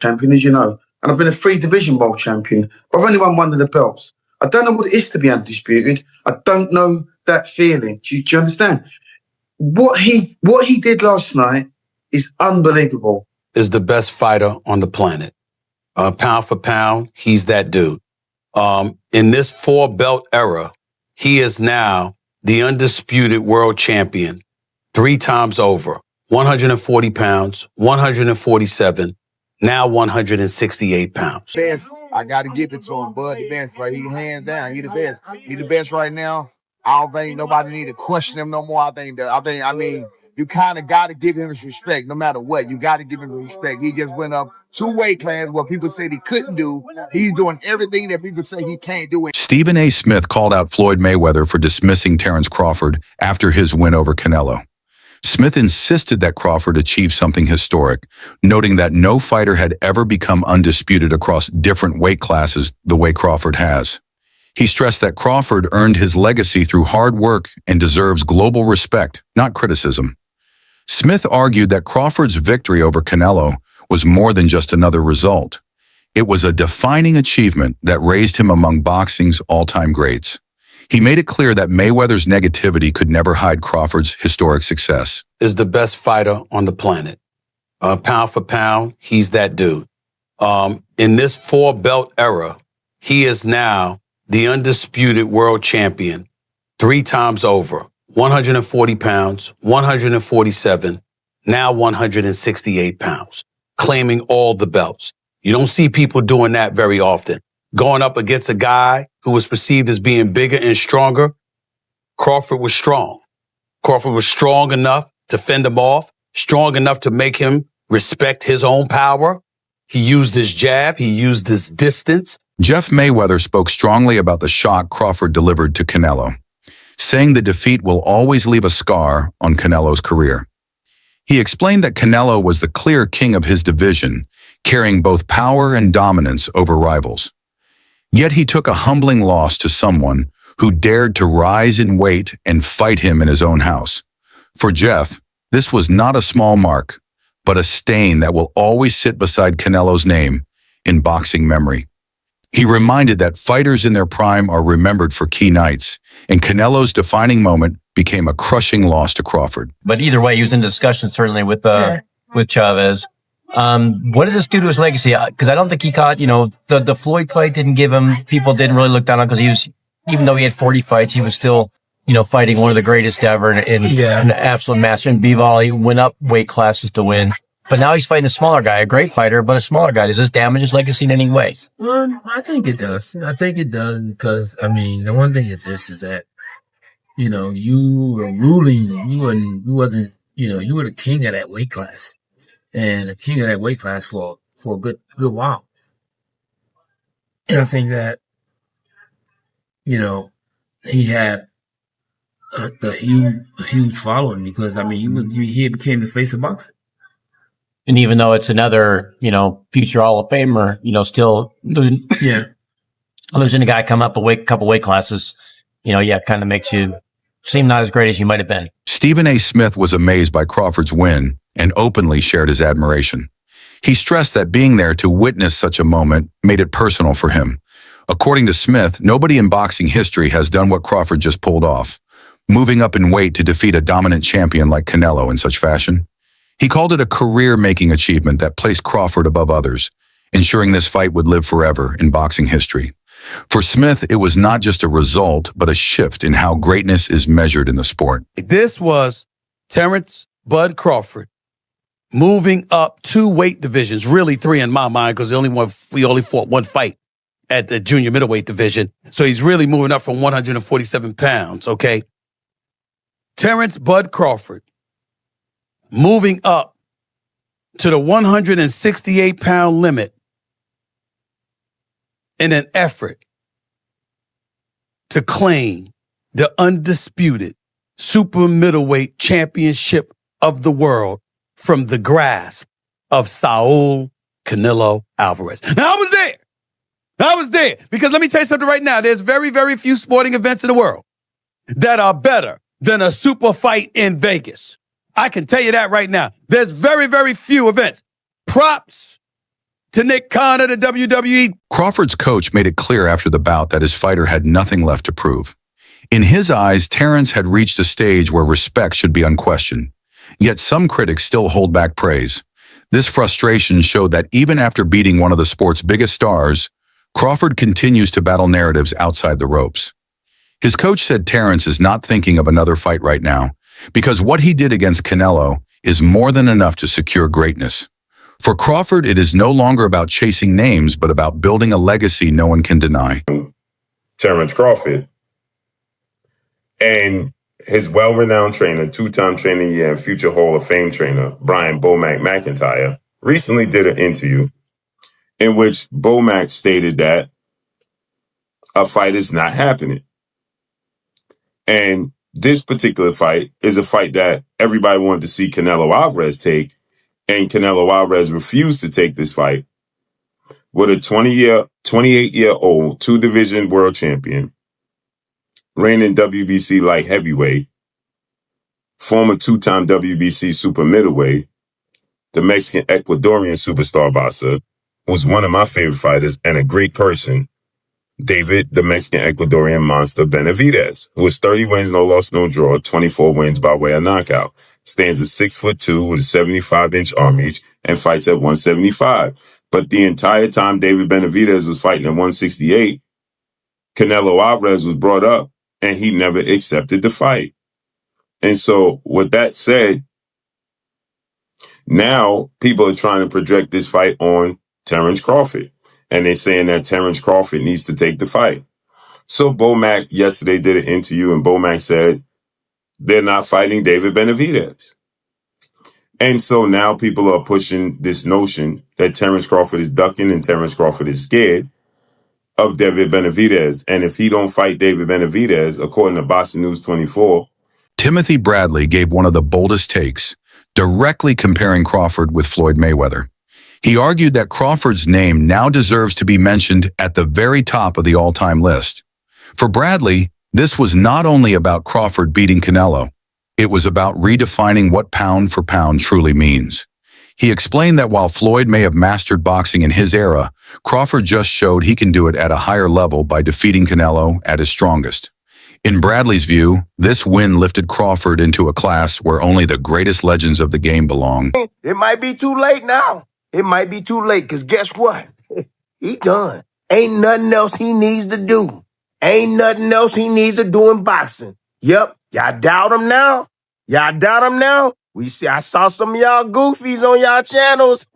champion, as you know, and I've been a 3-division world champion. But I've only won one of the belts. I don't know what it is to be undisputed. I don't know that feeling. Do you understand? What he did last night is unbelievable. Is the best fighter on the planet. Pound for pound, he's that dude. In this 4-belt era, he is now the undisputed world champion 3 times over. 140 pounds, 147, now 168 pounds. Best, I got to give it to him, bud. The best, right? He hands down. He the best. He the best right now. I don't think nobody need to question him no more. I mean, you kind of got to give him his respect no matter what. You got to give him his respect. He just went up 2 weight classes what people said he couldn't do. He's doing everything that people say he can't do. Stephen A. Smith called out Floyd Mayweather for dismissing Terence Crawford after his win over Canelo. Smith insisted that Crawford achieve something historic, noting that no fighter had ever become undisputed across different weight classes the way Crawford has. He stressed that Crawford earned his legacy through hard work and deserves global respect, not criticism. Smith argued that Crawford's victory over Canelo was more than just another result. It was a defining achievement that raised him among boxing's all-time greats. He made it clear that Mayweather's negativity could never hide Crawford's historic success. Is the best fighter on the planet. Pound for pound, he's that dude. In this 4-belt era, he is now the undisputed world champion 3 times over. 140 pounds, 147, now 168 pounds, claiming all the belts. You don't see people doing that very often. Going up against a guy who was perceived as being bigger and stronger, Crawford was strong. Crawford was strong enough to fend him off, strong enough to make him respect his own power. He used his jab. He used his distance. Jeff Mayweather spoke strongly about the shock Crawford delivered to Canelo, saying the defeat will always leave a scar on Canelo's career. He explained that Canelo was the clear king of his division, carrying both power and dominance over rivals. Yet he took a humbling loss to someone who dared to rise in weight and fight him in his own house. For Jeff, this was not a small mark, but a stain that will always sit beside Canelo's name in boxing memory. He reminded that fighters in their prime are remembered for key nights, and Canelo's defining moment became a crushing loss to Crawford. But either way, he was in discussion certainly with Chavez. What did this do to his legacy? Because I don't think he caught, the Floyd fight didn't give him, people didn't really look down on because even though he had 40 fights, he was still, fighting one of the greatest ever and an absolute master. And Bivol, he went up weight classes to win. But now he's fighting a smaller guy, a great fighter, but a smaller guy. Does this damage his legacy in any way? I think it does. I think it does because, the one thing is that, you were ruling, you were the king of that weight class. And the king of that weight class for a good while. And I think that, he had a huge following because, he became the face of boxing. And even though it's another, future Hall of Famer, still losing, losing a guy come up a couple weight classes, kind of makes you seem not as great as you might have been. Stephen A. Smith was amazed by Crawford's win and openly shared his admiration. He stressed that being there to witness such a moment made it personal for him. According to Smith, nobody in boxing history has done what Crawford just pulled off, moving up in weight to defeat a dominant champion like Canelo in such fashion. He called it a career-making achievement that placed Crawford above others, ensuring this fight would live forever in boxing history. For Smith, it was not just a result, but a shift in how greatness is measured in the sport. This was Terence Bud Crawford moving up 2 weight divisions, really 3 in my mind, because we only fought 1 fight at the junior middleweight division. So he's really moving up from 147 pounds, okay? Terence Bud Crawford moving up to the 168-pound limit in an effort to claim the undisputed super middleweight championship of the world from the grasp of Saul Canelo Alvarez. Now, I was there because let me tell you something right now. There's very, very few sporting events in the world that are better than a super fight in Vegas. I can tell you that right now. There's very, very few events. Props to Nick Khan of the WWE. Crawford's coach made it clear after the bout that his fighter had nothing left to prove. In his eyes, Terence had reached a stage where respect should be unquestioned. Yet some critics still hold back praise. This frustration showed that even after beating one of the sport's biggest stars, Crawford continues to battle narratives outside the ropes. His coach said Terence is not thinking of another fight right now because what he did against Canelo is more than enough to secure greatness. For Crawford, it is no longer about chasing names, but about building a legacy no one can deny. Terence Crawford and his well-renowned trainer, two-time trainer of the year and future Hall of Fame trainer, Brian Bomac McIntyre, recently did an interview in which Bomac stated that a fight is not happening. And this particular fight is a fight that everybody wanted to see Canelo Alvarez take, and Canelo Alvarez refused to take this fight with a 28-year-old two-division world champion, reigning WBC light heavyweight, former two-time WBC super middleweight, the Mexican Ecuadorian superstar boxer, who's one of my favorite fighters and a great person, David, the Mexican Ecuadorian monster Benavidez, who has 30 wins, no loss, no draw, 24 wins by way of knockout, stands at 6'2" with a 75-inch arm reach, and fights at 175. But the entire time David Benavidez was fighting at 168, Canelo Alvarez was brought up, and he never accepted the fight. And so, with that said, now people are trying to project this fight on Terence Crawford. And they're saying that Terence Crawford needs to take the fight. So Bomac yesterday did an interview, and Bomac said they're not fighting David Benavidez. And so now people are pushing this notion that Terence Crawford is ducking and Terence Crawford is scared of David Benavidez. And if he don't fight David Benavidez, according to Boxing News 24, Timothy Bradley gave one of the boldest takes, directly comparing Crawford with Floyd Mayweather. He argued that Crawford's name now deserves to be mentioned at the very top of the all-time list. For Bradley, this was not only about Crawford beating Canelo, it was about redefining what pound for pound truly means. He explained that while Floyd may have mastered boxing in his era, Crawford just showed he can do it at a higher level by defeating Canelo at his strongest. In Bradley's view, this win lifted Crawford into a class where only the greatest legends of the game belong. It might be too late now. It might be too late, because guess what? He done. Ain't nothing else he needs to do. Ain't nothing else he needs to do in boxing. Yep. Y'all doubt him now? Y'all doubt him now? I saw some of y'all goofies on y'all channels.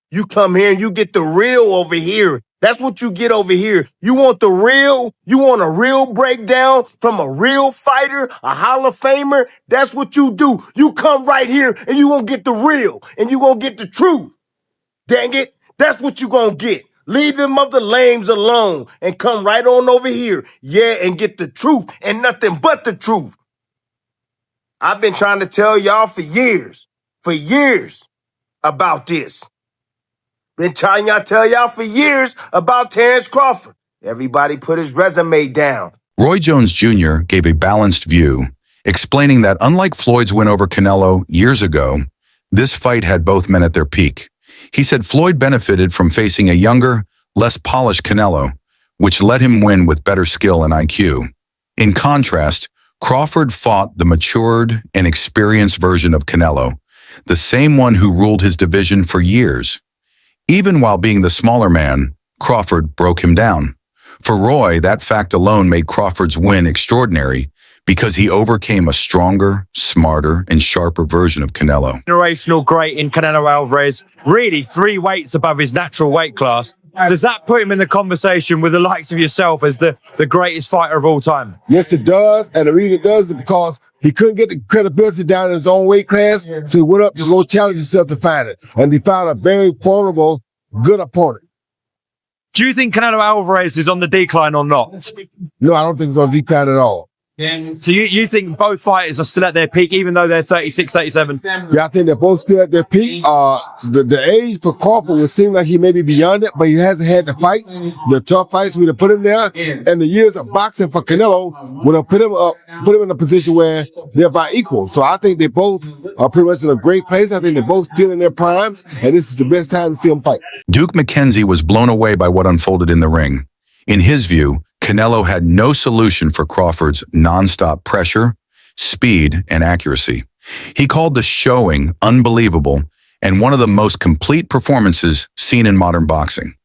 You come here and you get the real over here. That's what you get over here. You want the real? You want a real breakdown from a real fighter, a Hall of Famer? That's what you do. You come right here and you gonna get the real and you gonna get the truth. Dang it. That's what you gonna get. Leave them other lames alone and come right on over here. Yeah, and get the truth and nothing but the truth. I've been trying to tell y'all for years about this. Been trying to tell y'all for years about Terence Crawford. Everybody put his resume down. Roy Jones Jr. gave a balanced view, explaining that unlike Floyd's win over Canelo years ago, this fight had both men at their peak. He said Floyd benefited from facing a younger, less polished Canelo, which let him win with better skill and IQ. In contrast, Crawford fought the matured and experienced version of Canelo, the same one who ruled his division for years. Even while being the smaller man, Crawford broke him down. For Roy, that fact alone made Crawford's win extraordinary because he overcame a stronger, smarter, and sharper version of Canelo. Generational great in Canelo Alvarez, really 3 weights above his natural weight class. Does that put him in the conversation with the likes of yourself as the greatest fighter of all time? Yes, it does. And the reason it does is because he couldn't get the credibility down in his own weight class. So he went up to go challenge himself to find it. And he found a very formidable, good opponent. Do you think Canelo Alvarez is on the decline or not? No, I don't think he's on decline at all. So you think both fighters are still at their peak, even though they're 36, 37? Yeah, I think they're both still at their peak. The age for Crawford would seem like he may be beyond it, but he hasn't had the fights, the tough fights we'd have put him there. And the years of boxing for Canelo would have put him in a position where they're about equal. So I think they both are pretty much in a great place. I think they're both still in their primes, and this is the best time to see them fight. Duke McKenzie was blown away by what unfolded in the ring. In his view, Canelo had no solution for Crawford's nonstop pressure, speed, and accuracy. He called the showing unbelievable and one of the most complete performances seen in modern boxing.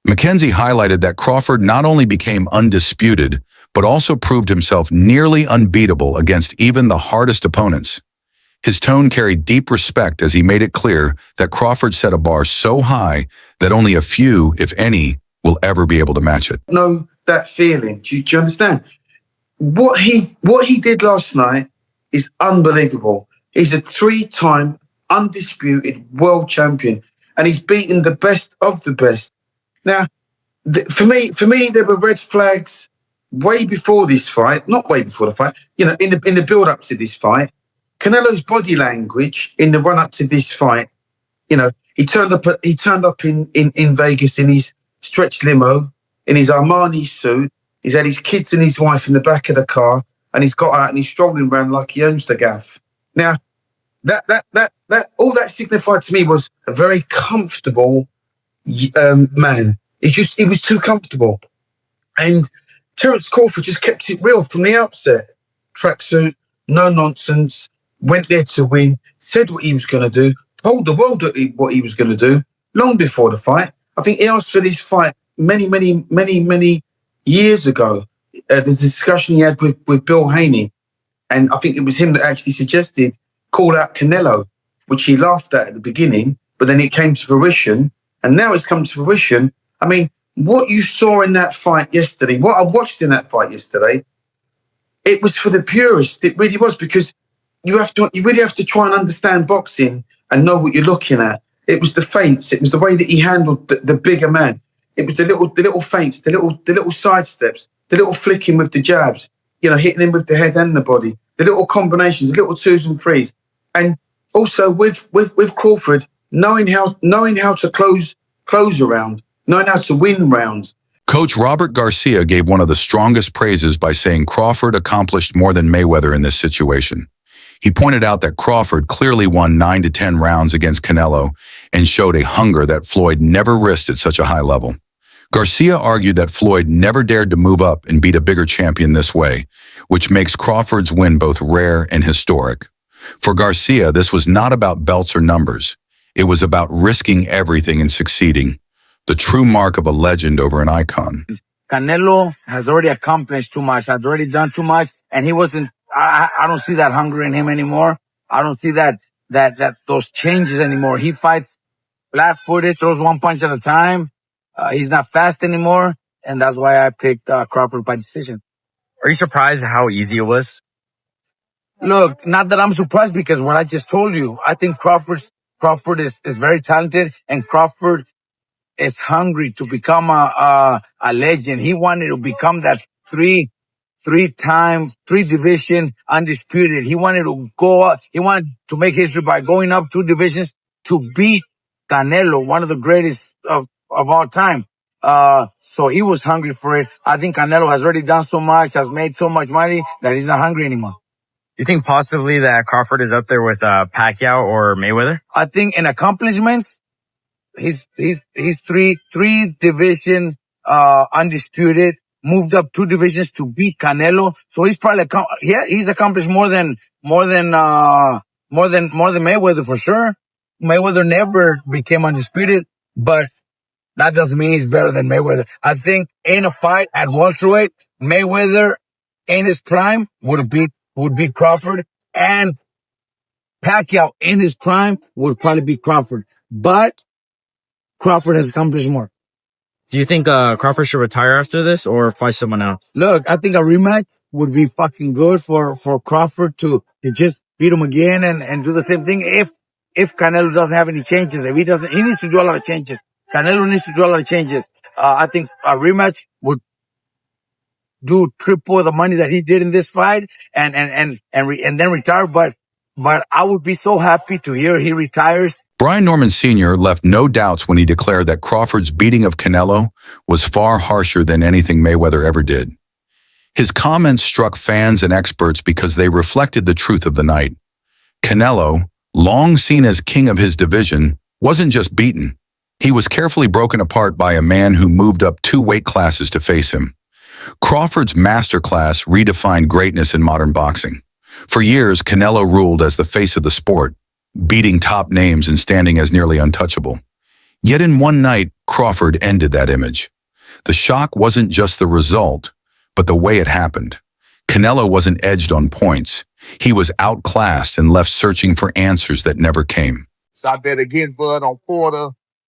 McKenzie highlighted that Crawford not only became undisputed, but also proved himself nearly unbeatable against even the hardest opponents. His tone carried deep respect as he made it clear that Crawford set a bar so high that only a few, if any, will ever be able to match it. Know that feeling. Do you understand? What he did last night is unbelievable. He's a 3-time undisputed world champion, and he's beaten the best of the best. Now, for me, there were red flags way before this fight. Not way before the fight. You know, in the build up to this fight, Canelo's body language in the run up to this fight. You know, he turned up in Vegas in his stretch limo, in his Armani suit. He's had his kids and his wife in the back of the car, and he's got out and he's strolling around like he owns the gaff. Now, that all that signified to me was a very comfortable man. He was too comfortable. And Terence Crawford just kept it real from the outset. Tracksuit, no nonsense, went there to win, said what he was going to do, told the world what he was going to do long before the fight. I think he asked for this fight many years ago. The discussion he had with Bill Haney, and I think it was him that actually suggested call out Canelo, which he laughed at the beginning, but then it came to fruition, and now it's come to fruition. I mean, what you saw in that fight yesterday, what I watched in that fight yesterday, it was for the purists. It really was, because you really have to try and understand boxing and know what you're looking at. It was the feints. It was the way that he handled the bigger man. It was the little feints, the little side steps, the little flicking with the jabs, you know, hitting him with the head and the body, the little combinations, the little 2s and 3s. And also with Crawford, knowing how to close a round, knowing how to win rounds. Coach Robert Garcia gave one of the strongest praises by saying Crawford accomplished more than Mayweather in this situation. He pointed out that Crawford clearly won 9 to 10 rounds against Canelo and showed a hunger that Floyd never risked at such a high level. Garcia argued that Floyd never dared to move up and beat a bigger champion this way, which makes Crawford's win both rare and historic. For Garcia, this was not about belts or numbers. It was about risking everything and succeeding, the true mark of a legend over an icon. Canelo has already accomplished too much, has already done too much, and he wasn't. I don't see that hunger in him anymore. I don't see that those changes anymore. He fights flat-footed, throws one punch at a time. He's not fast anymore, and that's why I picked Crawford by decision. Are you surprised how easy it was? Look, not that I'm surprised, because what I just told you, I think Crawford is very talented, and Crawford is hungry to become a legend. He wanted to become that three division undisputed. He wanted to he wanted to make history by going up 2 divisions to beat Canelo, one of the greatest of all time. So he was hungry for it. I think Canelo has already done so much, has made so much money that he's not hungry anymore. You think possibly that Crawford is up there with Pacquiao or Mayweather? I think in accomplishments, he's 3 division undisputed. Moved up 2 divisions to beat Canelo, so he's probably he's accomplished more than Mayweather for sure. Mayweather never became undisputed, but that doesn't mean he's better than Mayweather. I think in a fight at welterweight, Mayweather in his prime would beat Crawford, and Pacquiao in his prime would probably beat Crawford, but Crawford has accomplished more. Do you think Crawford should retire after this or fight someone else? Look, I think a rematch would be fucking good for Crawford to just beat him again and do the same thing. If Canelo doesn't have any changes, if he doesn't, he needs to do a lot of changes. Canelo needs to do a lot of changes. I think a rematch would do triple the money that he did in this fight and then retire. But I would be so happy to hear he retires. Brian Norman Sr. left no doubts when he declared that Crawford's beating of Canelo was far harsher than anything Mayweather ever did. His comments struck fans and experts because they reflected the truth of the night. Canelo, long seen as king of his division, wasn't just beaten. He was carefully broken apart by a man who moved up 2 weight classes to face him. Crawford's masterclass redefined greatness in modern boxing. For years, Canelo ruled as the face of the sport, beating top names and standing as nearly untouchable. Yet in one night, Crawford ended that image. The shock wasn't just the result, but the way it happened. Canelo wasn't edged on points. He was outclassed and left searching for answers that never came. So I bet against Bud on Porter.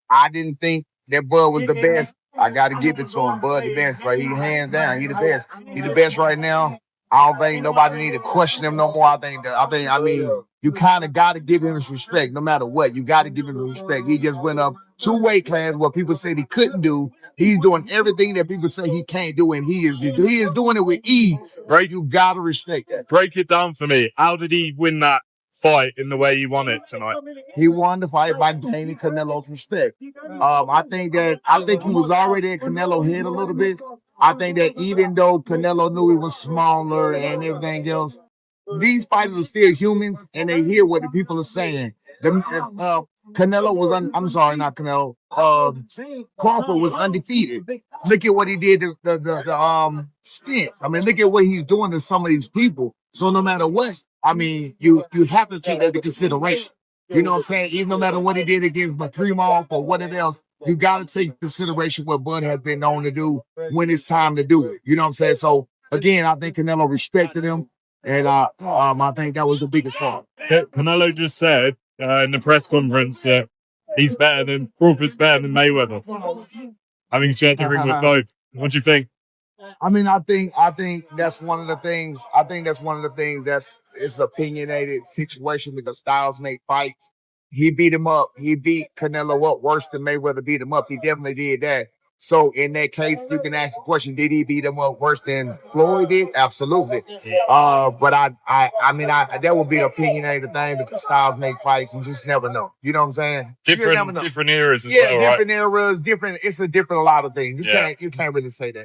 I didn't think that Bud was the best. I got to give it to him. Bud the best, right? He hands down. He the best. He the best right now. I don't think nobody need to question him no more. I mean, you kind of got to give him his respect no matter what. You got to give him his respect. He just went up 2 weight classes what people said he couldn't do. He's doing everything that people say he can't do, and he is doing it with ease. Right? You got to respect that. Break it down for me. How did he win that fight in the way you won it tonight? He won the fight by gaining Canelo's respect. I think he was already in Canelo's head a little bit. I think that even though Canelo knew he was smaller and everything else, these fighters are still humans and they hear what the people are saying. Canelo was I'm sorry, not Canelo. Crawford was undefeated. Look at what he did to the Spence. I mean, look at what he's doing to some of these people. So no matter what, I mean, you have to take that into consideration. You know what I'm saying? Even no matter what he did against Makrimov or whatever else, you got to take consideration what Bud has been known to do when it's time to do it. You know what I'm saying? So again, I think Canelo respected him, and I think that was the biggest part. Canelo just said in the press conference that Crawford's better than Mayweather. Having shared the ring with both. What do you think? I mean, I think that's one of the things. I think that's one of the things that's it's opinionated situation because styles make fights. He beat him up. He beat Canelo up worse than Mayweather beat him up. He definitely did that. So in that case, you can ask the question: did he beat him up worse than Floyd did? Absolutely. But I mean, that would be an opinionated thing because styles make fights. You just never know. You know what I'm saying? Different eras as well, different eras, different. It's a lot of things. You can't really say that.